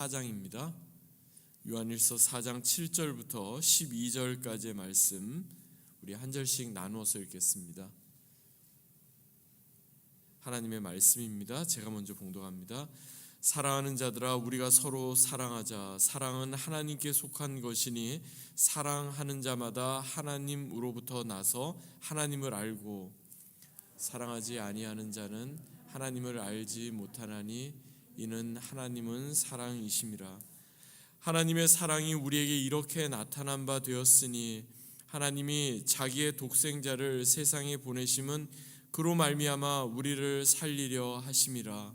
4장입니다. 요한일서 4장 7절부터 12절까지의 말씀 우리 한 절씩 나누어서 읽겠습니다. 하나님의 말씀입니다. 제가 먼저 봉독합니다. 사랑하는 자들아, 우리가 서로 사랑하자. 사랑은 하나님께 속한 것이니 사랑하는 자마다 하나님으로부터 나서 하나님을 알고, 사랑하지 아니하는 자는 하나님을 알지 못하나니 이는 하나님은 사랑이심이라. 하나님의 사랑이 우리에게 이렇게 나타난 바 되었으니 하나님이 자기의 독생자를 세상에 보내심은 그로 말미암아 우리를 살리려 하심이라.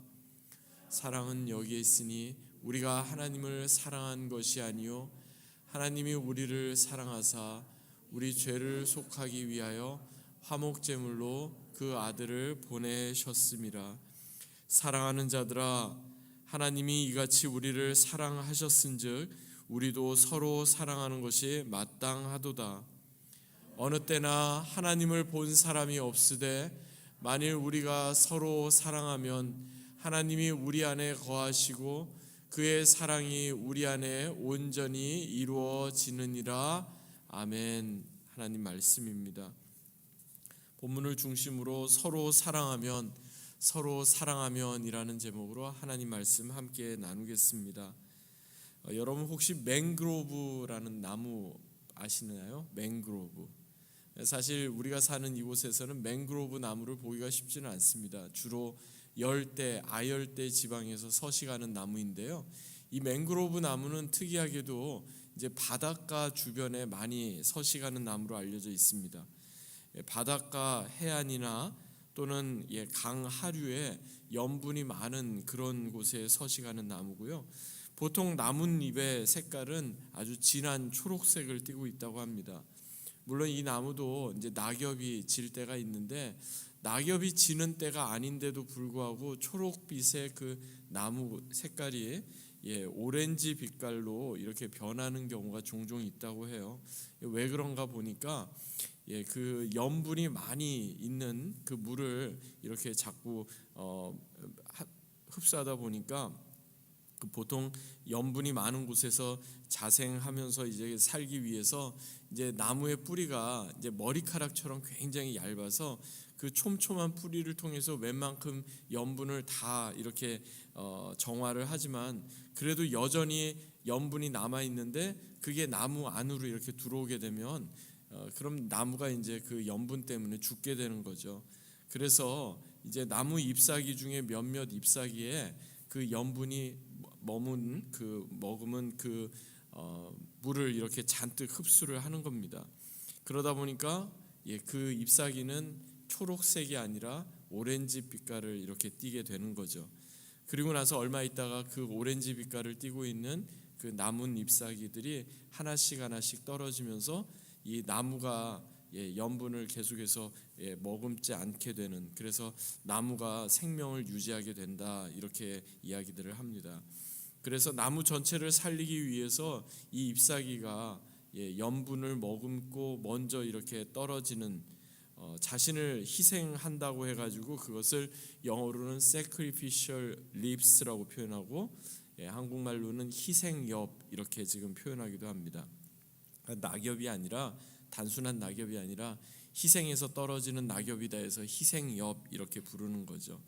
사랑은 여기에 있으니 우리가 하나님을 사랑한 것이 아니요 하나님이 우리를 사랑하사 우리 죄를 속하기 위하여 화목제물로 그 아들을 보내셨음이라. 사랑하는 자들아, 하나님이 이같이 우리를 사랑하셨은즉 우리도 서로 사랑하는 것이 마땅하도다. 어느 때나 하나님을 본 사람이 없으되 만일 우리가 서로 사랑하면 하나님이 우리 안에 거하시고 그의 사랑이 우리 안에 온전히 이루어지느니라. 아멘. 하나님 말씀입니다. 본문을 중심으로 서로 사랑하면이라는 제목으로 하나님 말씀 함께 나누겠습니다. 여러분 혹시 맹그로브라는 나무 아시나요? 맹그로브. 사실 우리가 사는 이곳에서는 맹그로브 나무를 보기가 쉽지는 않습니다. 주로 열대, 아열대 지방에서 서식하는 나무인데요. 이 맹그로브 나무는 특이하게도 이제 바닷가 주변에 많이 서식하는 나무로 알려져 있습니다. 바닷가 해안이나 또는 강 하류에 염분이 많은 그런 곳에 서식하는 나무고요. 보통 나뭇잎의 색깔은 아주 진한 초록색을 띠고 있다고 합니다. 물론 이 나무도 이제 낙엽이 질 때가 있는데 낙엽이 지는 때가 아닌데도 불구하고 초록빛의 그 나무 색깔이 오렌지 빛깔로 이렇게 변하는 경우가 종종 있다고 해요. 왜 그런가 보니까 그 염분이 많이 있는 그 물을 이렇게 자꾸 흡수하다 보니까 보통 염분이 많은 곳에서 자생하면서 이제 살기 위해서 이제 나무의 뿌리가 이제 머리카락처럼 굉장히 얇아서 그 촘촘한 뿌리를 통해서 웬만큼 염분을 다 이렇게 정화를 하지만 그래도 여전히 염분이 남아 있는데 그게 나무 안으로 이렇게 들어오게 되면 그럼 나무가 이제 그 염분 때문에 죽게 되는 거죠. 그래서 이제 나무 잎사귀 중에 몇몇 잎사귀에 그 염분이 머문 머금은 그 물을 이렇게 잔뜩 흡수를 하는 겁니다. 그러다 보니까 그 잎사귀는 초록색이 아니라 오렌지 빛깔을 이렇게 띠게 되는 거죠. 그리고 나서 얼마 있다가 그 오렌지 빛깔을 띠고 있는 그 남은 잎사귀들이 하나씩 떨어지면서 이 나무가 염분을 계속해서 머금지 않게 되는, 그래서 나무가 생명을 유지하게 된다, 이렇게 이야기들을 합니다. 그래서 나무 전체를 살리기 위해서 이 잎사귀가 염분을 머금고 먼저 이렇게 떨어지는 자신을 희생한다고 해가지고 그것을 영어로는 sacrificial leaves라고 표현하고 한국말로는 희생엽 이렇게 지금 표현하기도 합니다. 낙엽이 아니라 단순한 낙엽이 아니라 희생해서 떨어지는 낙엽이다 해서 희생엽 이렇게 부르는 거죠.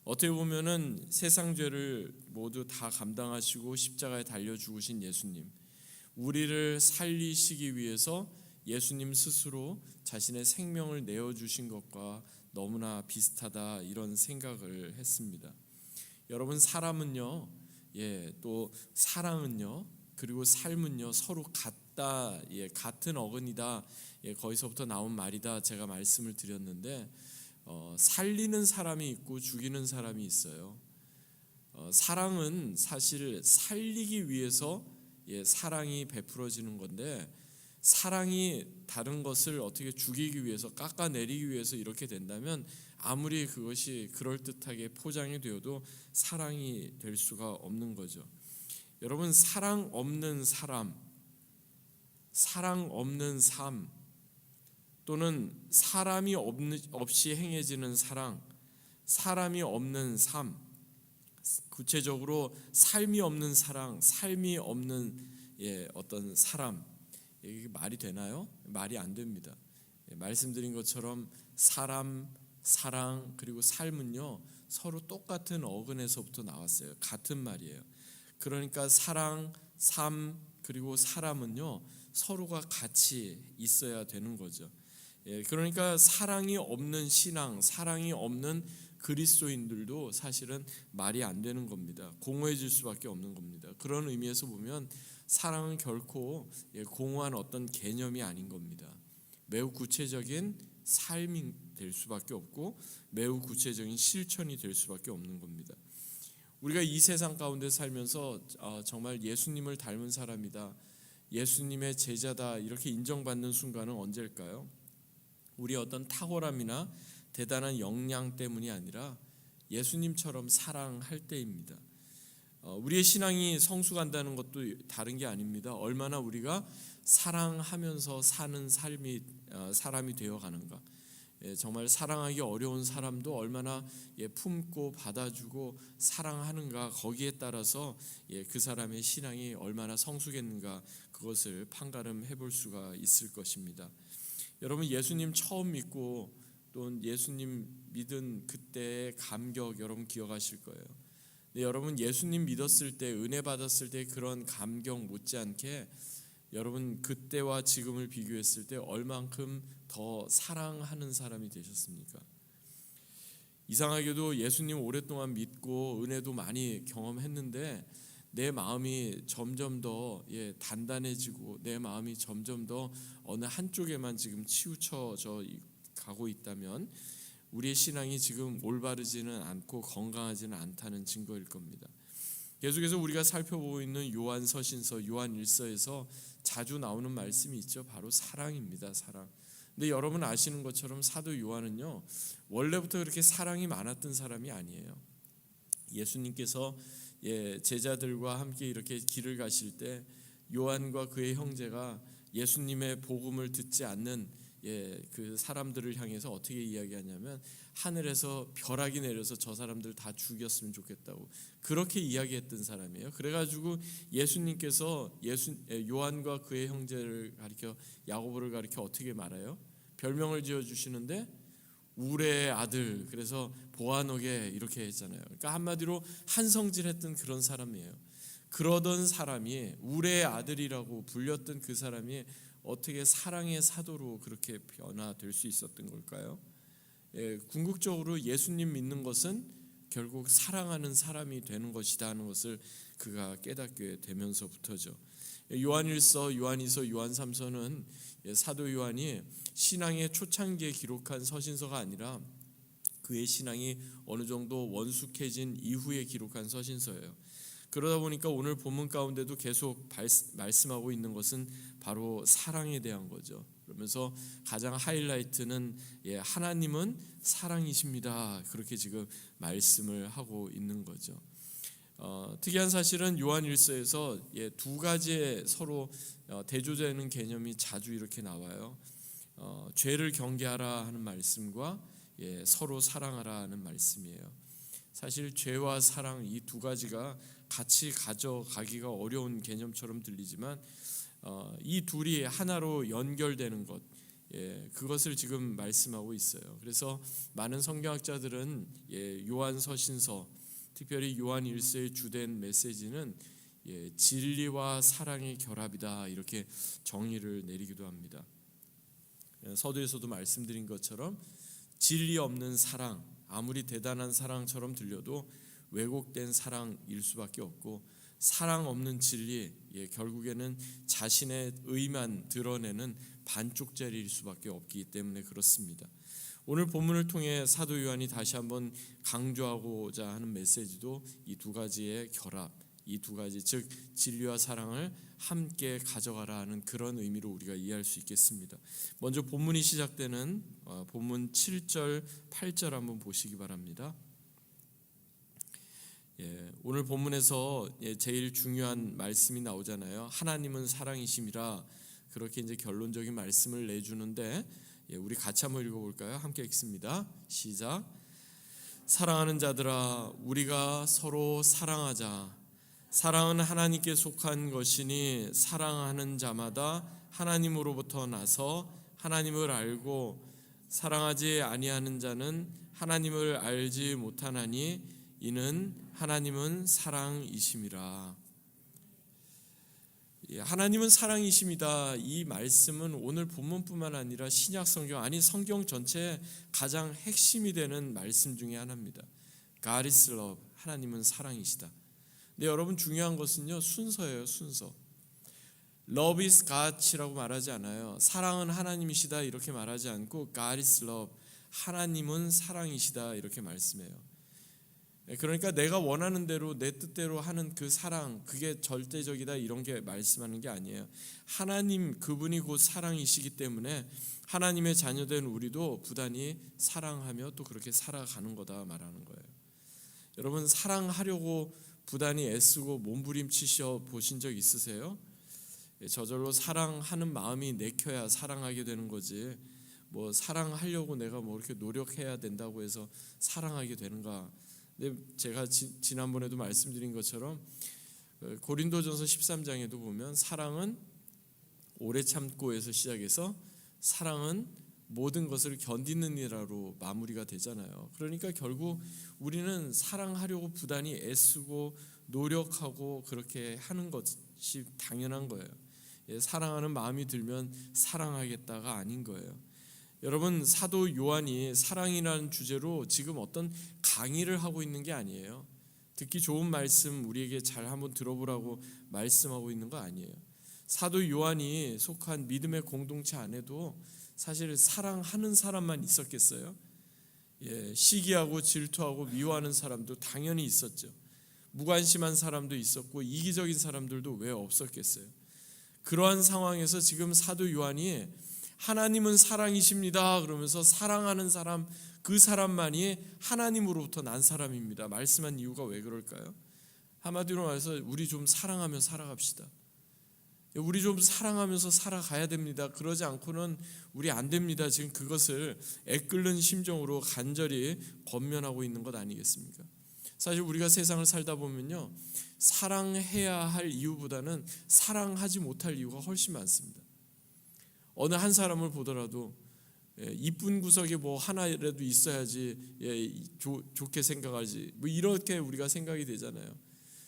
어떻게 보면은 세상 죄를 모두 다 감당하시고 십자가에 달려 죽으신 예수님, 우리를 살리시기 위해서 예수님 스스로 자신의 생명을 내어주신 것과 너무나 비슷하다, 이런 생각을 했습니다. 여러분, 사람은요, 또 사랑은요, 그리고 삶은요 서로 같다, 같은 어근이다, 거기서부터 나온 말이다 제가 말씀을 드렸는데 살리는 사람이 있고 죽이는 사람이 있어요. 사랑은 사실 살리기 위해서 사랑이 베풀어지는 건데, 사랑이 다른 것을 어떻게 죽이기 위해서, 깎아내리기 위해서 이렇게 된다면 아무리 그것이 그럴듯하게 포장이 되어도 사랑이 될 수가 없는 거죠. 여러분, 사랑 없는 사람, 사랑 없는 삶, 또는 사람이 없이 행해지는 사랑, 사람이 없는 삶, 구체적으로 삶이 없는 사랑, 삶이 없는 어떤 사람, 이게 말이 되나요? 말이 안 됩니다. 말씀드린 것처럼 사람, 사랑 그리고 삶은요 서로 똑같은 어근에서부터 나왔어요. 같은 말이에요. 그러니까 사랑, 삶 그리고 사람은요 서로가 같이 있어야 되는 거죠. 그러니까 사랑이 없는 신앙, 사랑이 없는 그리스도인들도 사실은 말이 안 되는 겁니다. 공허해질 수밖에 없는 겁니다. 그런 의미에서 보면 사랑은 결코 공허한 어떤 개념이 아닌 겁니다. 매우 구체적인 삶이 될 수밖에 없고 매우 구체적인 실천이 될 수밖에 없는 겁니다. 우리가 이 세상 가운데 살면서 정말 예수님을 닮은 사람이다, 예수님의 제자다 이렇게 인정받는 순간은 언제일까요? 우리의 어떤 탁월함이나 대단한 역량 때문이 아니라 예수님처럼 사랑할 때입니다. 우리의 신앙이 성숙한다는 것도 다른 게 아닙니다. 얼마나 우리가 사랑하면서 사는 사람이 되어가는가. 정말 사랑하기 어려운 사람도 얼마나 품고 받아주고 사랑하는가, 거기에 따라서 그 사람의 신앙이 얼마나 성숙했는가, 그것을 판가름해 볼 수가 있을 것입니다. 여러분, 예수님 처음 믿고 또 예수님 믿은 그때의 감격 여러분 기억하실 거예요. 근데 여러분, 예수님 믿었을 때, 은혜 받았을 때 그런 감격 못지않게 여러분 그때와 지금을 비교했을 때 얼만큼 더 사랑하는 사람이 되셨습니까? 이상하게도 예수님 오랫동안 믿고 은혜도 많이 경험했는데 내 마음이 점점 더 단단해지고 내 마음이 점점 더 어느 한쪽에만 지금 치우쳐져 가고 있다면 우리의 신앙이 지금 올바르지는 않고 건강하지는 않다는 증거일 겁니다. 계속해서 우리가 살펴보고 있는 요한 서신서, 요한 1서에서 자주 나오는 말씀이 있죠. 바로 사랑입니다. 사랑. 근데 여러분 아시는 것처럼 사도 요한은요 원래부터 그렇게 사랑이 많았던 사람이 아니에요. 예수님께서 제자들과 함께 이렇게 길을 가실 때 요한과 그의 형제가 예수님의 복음을 듣지 않는 그 사람들을 향해서 어떻게 이야기하냐면 하늘에서 벼락이 내려서 저 사람들 다 죽였으면 좋겠다고 그렇게 이야기했던 사람이에요. 그래가지고 예수님께서 요한과 그의 형제를 가리켜 야고보를 가리켜 어떻게 말해요? 별명을 지어주시는데 우레의 아들, 그래서 보아노게 이렇게 했잖아요. 그러니까 한마디로 한성질했던 그런 사람이에요. 그러던 사람이 우레의 아들이라고 불렸던 그 사람이 어떻게 사랑의 사도로 그렇게 변화될 수 있었던 걸까요? 궁극적으로 예수님 믿는 것은 결국 사랑하는 사람이 되는 것이다 하는 것을 그가 깨닫게 되면서부터죠. 요한1서, 요한2서, 요한3서는 사도 요한이 신앙의 초창기에 기록한 서신서가 아니라 그의 신앙이 어느 정도 원숙해진 이후에 기록한 서신서예요. 그러다 보니까 오늘 본문 가운데도 계속 말씀하고 있는 것은 바로 사랑에 대한 거죠. 그러면서 가장 하이라이트는 하나님은 사랑이십니다. 그렇게 지금 말씀을 하고 있는 거죠. 특이한 사실은 요한 1서에서 두 가지의 서로 대조되는 개념이 자주 이렇게 나와요. 죄를 경계하라 하는 말씀과 서로 사랑하라 하는 말씀이에요. 사실 죄와 사랑 이 두 가지가 같이 가져가기가 어려운 개념처럼 들리지만 이 둘이 하나로 연결되는 것, 그것을 지금 말씀하고 있어요. 그래서 많은 성경학자들은 요한 서신서, 특별히 요한 1서의 주된 메시지는 진리와 사랑의 결합이다 이렇게 정의를 내리기도 합니다. 서두에서도 말씀드린 것처럼 진리 없는 사랑, 아무리 대단한 사랑처럼 들려도 왜곡된 사랑일 수밖에 없고, 사랑 없는 진리, 결국에는 자신의 의만 드러내는 반쪽짜리일 수밖에 없기 때문에 그렇습니다. 오늘 본문을 통해 사도 요한이 다시 한번 강조하고자 하는 메시지도 이 두 가지의 결합, 이 두 가지, 즉 진리와 사랑을 함께 가져가라 하는 그런 의미로 우리가 이해할 수 있겠습니다. 먼저 본문이 시작되는 본문 7절, 8절 한번 보시기 바랍니다. 오늘 본문에서 제일 중요한 말씀이 나오잖아요. 하나님은 사랑이심이라, 그렇게 이제 결론적인 말씀을 내주는데 우리 같이 한번 읽어볼까요? 함께 읽습니다. 시작. 사랑하는 자들아, 우리가 서로 사랑하자. 사랑은 하나님께 속한 것이니 사랑하는 자마다 하나님으로부터 나서 하나님을 알고 사랑하지 아니하는 자는 하나님을 알지 못하나니 이는 하나님은 사랑이심이라. 하나님은 사랑이십니다. 이 말씀은 오늘 본문뿐만 아니라 신약 성경, 아니 성경 전체의 가장 핵심이 되는 말씀 중에 하나입니다. God is love. 하나님은 사랑이시다. 근데 여러분, 중요한 것은요, 순서예요. 순서. Love is God이라고 말하지 않아요. 사랑은 하나님이시다 이렇게 말하지 않고 God is love. 하나님은 사랑이시다 이렇게 말씀해요. 그러니까 내가 원하는 대로 내 뜻대로 하는 그 사랑, 그게 절대적이다 이런 게 말씀하는 게 아니에요. 하나님, 그분이 곧 사랑이시기 때문에 하나님의 자녀된 우리도 부단히 사랑하며 또 그렇게 살아가는 거다 말하는 거예요. 여러분, 사랑하려고 부단히 애쓰고 몸부림치셔 보신 적 있으세요? 저절로 사랑하는 마음이 내켜야 사랑하게 되는 거지, 뭐 사랑하려고 내가 뭐 이렇게 노력해야 된다고 해서 사랑하게 되는가? 근데 제가 지난번에도 말씀드린 것처럼 고린도전서 13장에도 보면 사랑은 오래 참고에서 시작해서 사랑은 모든 것을 견디는 이라로 마무리가 되잖아요. 그러니까 결국 우리는 사랑하려고 부단히 애쓰고 노력하고 그렇게 하는 것이 당연한 거예요. 사랑하는 마음이 들면 사랑하겠다가 아닌 거예요. 여러분, 사도 요한이 사랑이라는 주제로 지금 어떤 강의를 하고 있는 게 아니에요. 듣기 좋은 말씀 우리에게 잘 한번 들어보라고 말씀하고 있는 거 아니에요. 사도 요한이 속한 믿음의 공동체 안에도 사실 사랑하는 사람만 있었겠어요? 시기하고 질투하고 미워하는 사람도 당연히 있었죠. 무관심한 사람도 있었고 이기적인 사람들도 왜 없었겠어요? 그러한 상황에서 지금 사도 요한이 하나님은 사랑이십니다 그러면서 사랑하는 사람, 그 사람만이 하나님으로부터 난 사람입니다 말씀한 이유가 왜 그럴까요? 한마디로 말해서 우리 좀 사랑하며 살아갑시다. 우리 좀 사랑하면서 살아가야 됩니다. 그러지 않고는 우리 안 됩니다. 지금 그것을 애끓는 심정으로 간절히 권면하고 있는 것 아니겠습니까? 사실 우리가 세상을 살다 보면요, 사랑해야 할 이유보다는 사랑하지 못할 이유가 훨씬 많습니다. 어느 한 사람을 보더라도 이쁜 구석에 뭐 하나라도 있어야지 좋게 생각하지, 뭐 이렇게 우리가 생각이 되잖아요.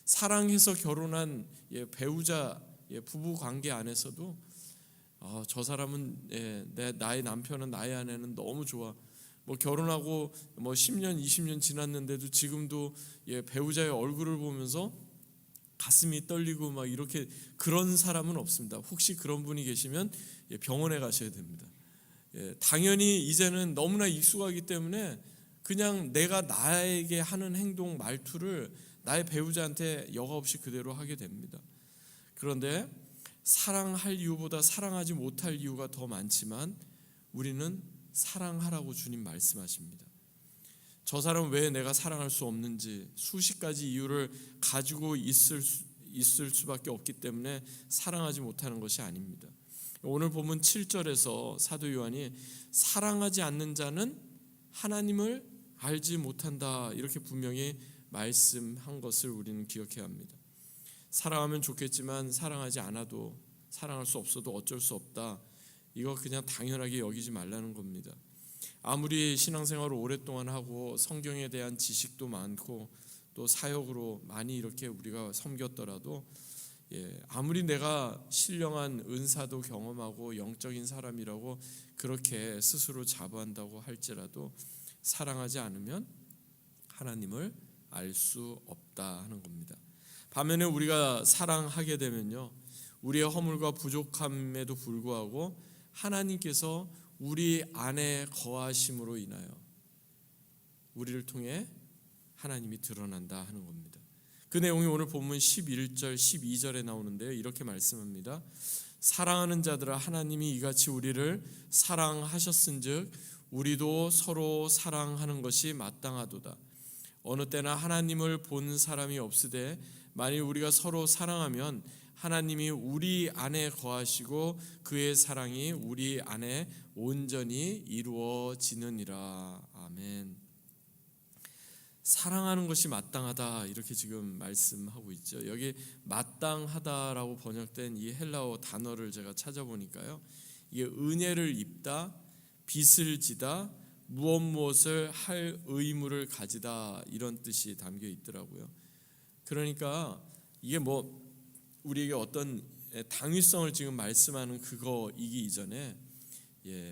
사랑해서 결혼한 배우자, 부부 관계 안에서도 저 사람은 나의 남편은, 나의 아내는 너무 좋아. 뭐 결혼하고 뭐 10년 20년 지났는데도 지금도 배우자의 얼굴을 보면서 가슴이 떨리고 막 이렇게, 그런 사람은 없습니다. 혹시 그런 분이 계시면 병원에 가셔야 됩니다. 당연히 이제는 너무나 익숙하기 때문에 그냥 내가 나에게 하는 행동 말투를 나의 배우자한테 여과 없이 그대로 하게 됩니다. 그런데 사랑할 이유보다 사랑하지 못할 이유가 더 많지만 우리는 사랑하라고 주님 말씀하십니다. 저 사람 왜 내가 사랑할 수 없는지 수십 가지 이유를 가지고 있을 수밖에 없기 때문에 사랑하지 못하는 것이 아닙니다. 오늘 본문 7절에서 사도 요한이 사랑하지 않는 자는 하나님을 알지 못한다 이렇게 분명히 말씀한 것을 우리는 기억해야 합니다. 사랑하면 좋겠지만 사랑하지 않아도, 사랑할 수 없어도 어쩔 수 없다, 이거 그냥 당연하게 여기지 말라는 겁니다. 아무리 신앙생활을 오랫동안 하고 성경에 대한 지식도 많고 또 사역으로 많이 이렇게 우리가 섬겼더라도 아무리 내가 신령한 은사도 경험하고 영적인 사람이라고 그렇게 스스로 자부한다고 할지라도 사랑하지 않으면 하나님을 알 수 없다 하는 겁니다. 반면에 우리가 사랑하게 되면요, 우리의 허물과 부족함에도 불구하고 하나님께서 우리 안에 거하심으로 인하여 우리를 통해 하나님이 드러난다 하는 겁니다. 그 내용이 오늘 본문 11절 12절에 나오는데요, 이렇게 말씀합니다. 사랑하는 자들아, 하나님이 이같이 우리를 사랑하셨은즉 우리도 서로 사랑하는 것이 마땅하도다. 어느 때나 하나님을 본 사람이 없으되 만일 우리가 서로 사랑하면 하나님이 우리 안에 거하시고 그의 사랑이 우리 안에 온전히 이루어지느니라. 아멘. 사랑하는 것이 마땅하다 이렇게 지금 말씀하고 있죠. 여기 마땅하다라고 번역된 이 헬라어 단어를 제가 찾아보니까요, 이게 은혜를 입다, 빚을 지다, 무엇을 할 의무를 가지다 이런 뜻이 담겨 있더라고요. 그러니까 이게 뭐 우리에게 어떤 당위성을 지금 말씀하는 그거이기 이전에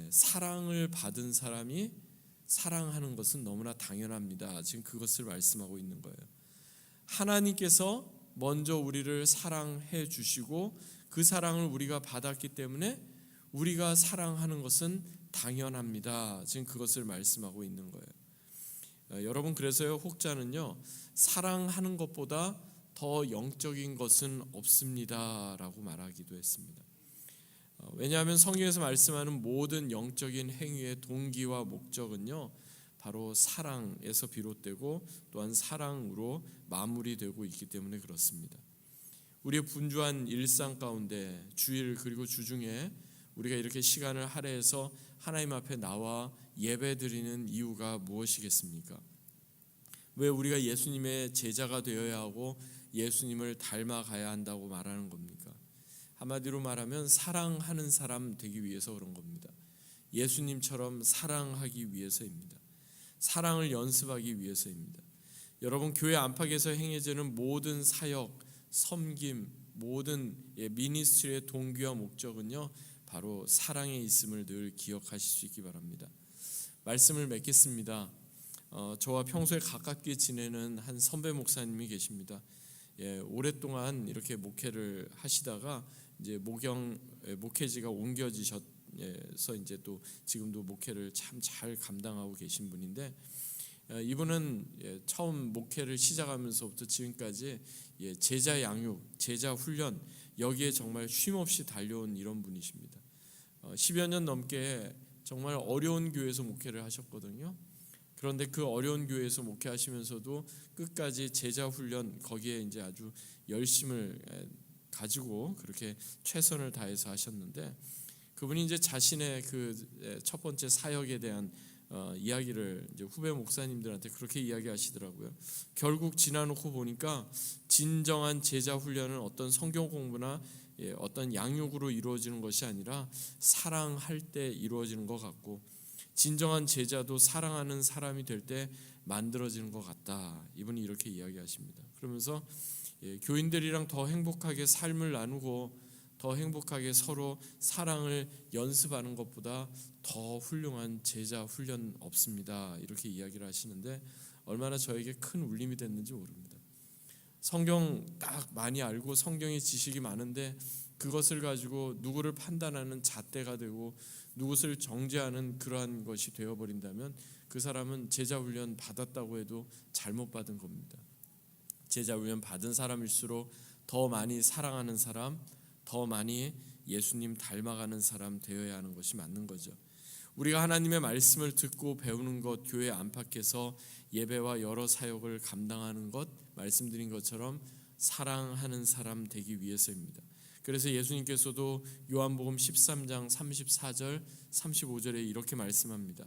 사랑을 받은 사람이 사랑하는 것은 너무나 당연합니다. 지금 그것을 말씀하고 있는 거예요. 하나님께서 먼저 우리를 사랑해 주시고 그 사랑을 우리가 받았기 때문에 우리가 사랑하는 것은 당연합니다. 지금 그것을 말씀하고 있는 거예요. 여러분, 그래서요, 혹자는요, 사랑하는 것보다 더 영적인 것은 없습니다라고 말하기도 했습니다. 왜냐하면 성경에서 말씀하는 모든 영적인 행위의 동기와 목적은요, 바로 사랑에서 비롯되고 또한 사랑으로 마무리되고 있기 때문에 그렇습니다. 우리의 분주한 일상 가운데 주일 그리고 주중에 우리가 이렇게 시간을 할애해서 하나님 앞에 나와 예배드리는 이유가 무엇이겠습니까? 왜 우리가 예수님의 제자가 되어야 하고 예수님을 닮아가야 한다고 말하는 겁니까? 한마디로 말하면 사랑하는 사람 되기 위해서 그런 겁니다. 예수님처럼 사랑하기 위해서입니다. 사랑을 연습하기 위해서입니다. 여러분, 교회 안팎에서 행해지는 모든 사역, 섬김, 모든 미니스트리의 동기와 목적은요, 바로 사랑에 있음을 늘 기억하실 수 있기 바랍니다. 말씀을 맺겠습니다. 저와 평소에 가깝게 지내는 한 선배 목사님이 계십니다. 오랫동안 이렇게 목회를 하시다가 이제 목회지가 옮겨지셔서 이제 또 지금도 목회를 참 잘 감당하고 계신 분인데, 이분은 처음 목회를 시작하면서부터 지금까지 제자 양육, 제자 훈련 여기에 정말 쉼없이 달려온 이런 분이십니다. 10여 년 넘게 정말 어려운 교회에서 목회를 하셨거든요. 그런데 그 어려운 교회에서 목회하시면서도 끝까지 제자 훈련 거기에 이제 아주 열심을 가지고 그렇게 최선을 다해서 하셨는데, 그분이 이제 자신의 그 첫 번째 사역에 대한 이야기를 이제 후배 목사님들한테 그렇게 이야기하시더라고요. 결국 지나놓고 보니까 진정한 제자 훈련은 어떤 성경 공부나 어떤 양육으로 이루어지는 것이 아니라 사랑할 때 이루어지는 것 같고, 진정한 제자도 사랑하는 사람이 될 때 만들어지는 것 같다. 이분이 이렇게 이야기하십니다. 그러면서 교인들이랑 더 행복하게 삶을 나누고 더 행복하게 서로 사랑을 연습하는 것보다 더 훌륭한 제자 훈련 없습니다. 이렇게 이야기를 하시는데 얼마나 저에게 큰 울림이 됐는지 모릅니다. 성경 딱 많이 알고 성경의 지식이 많은데 그것을 가지고 누구를 판단하는 잣대가 되고 누구를 정죄하는 그러한 것이 되어버린다면 그 사람은 제자 훈련 받았다고 해도 잘못 받은 겁니다. 제자 훈련 받은 사람일수록 더 많이 사랑하는 사람, 더 많이 예수님 닮아가는 사람 되어야 하는 것이 맞는 거죠. 우리가 하나님의 말씀을 듣고 배우는 것, 교회 안팎에서 예배와 여러 사역을 감당하는 것, 말씀드린 것처럼 사랑하는 사람 되기 위해서입니다. 그래서 예수님께서도 요한복음 13장 34절 35절에 이렇게 말씀합니다.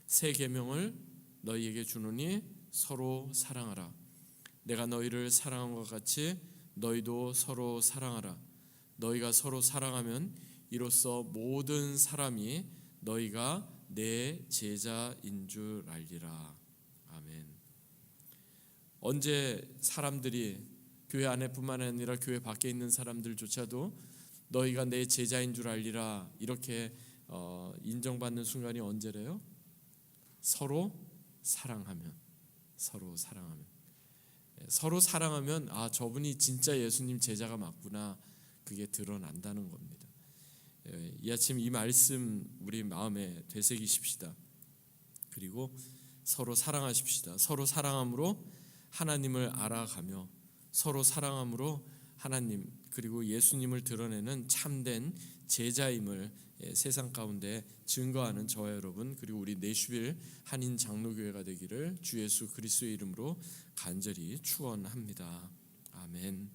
새 계명을 너희에게 주노니 서로 사랑하라. 내가 너희를 사랑한 것 같이 너희도 서로 사랑하라. 너희가 서로 사랑하면 이로써 모든 사람이 너희가 내 제자인 줄 알리라. 아멘. 언제 사람들이 교회 안에뿐만 아니라 교회 밖에 있는 사람들조차도 너희가 내 제자인 줄 알리라 이렇게 인정받는 순간이 언제래요? 서로 사랑하면. 서로 사랑하면 아, 저분이 진짜 예수님 제자가 맞구나, 그게 드러난다는 겁니다. 이 아침 이 말씀 우리 마음에 되새기십시다. 그리고 서로 사랑하십시다. 서로 사랑함으로 하나님을 알아가며 서로 사랑함으로 하나님 그리고 예수님을 드러내는 참된 제자임을 세상 가운데 증거하는 저와 여러분 그리고 우리 내슈빌 한인 장로교회가 되기를 주 예수 그리스도의 이름으로 간절히 축원합니다. 아멘.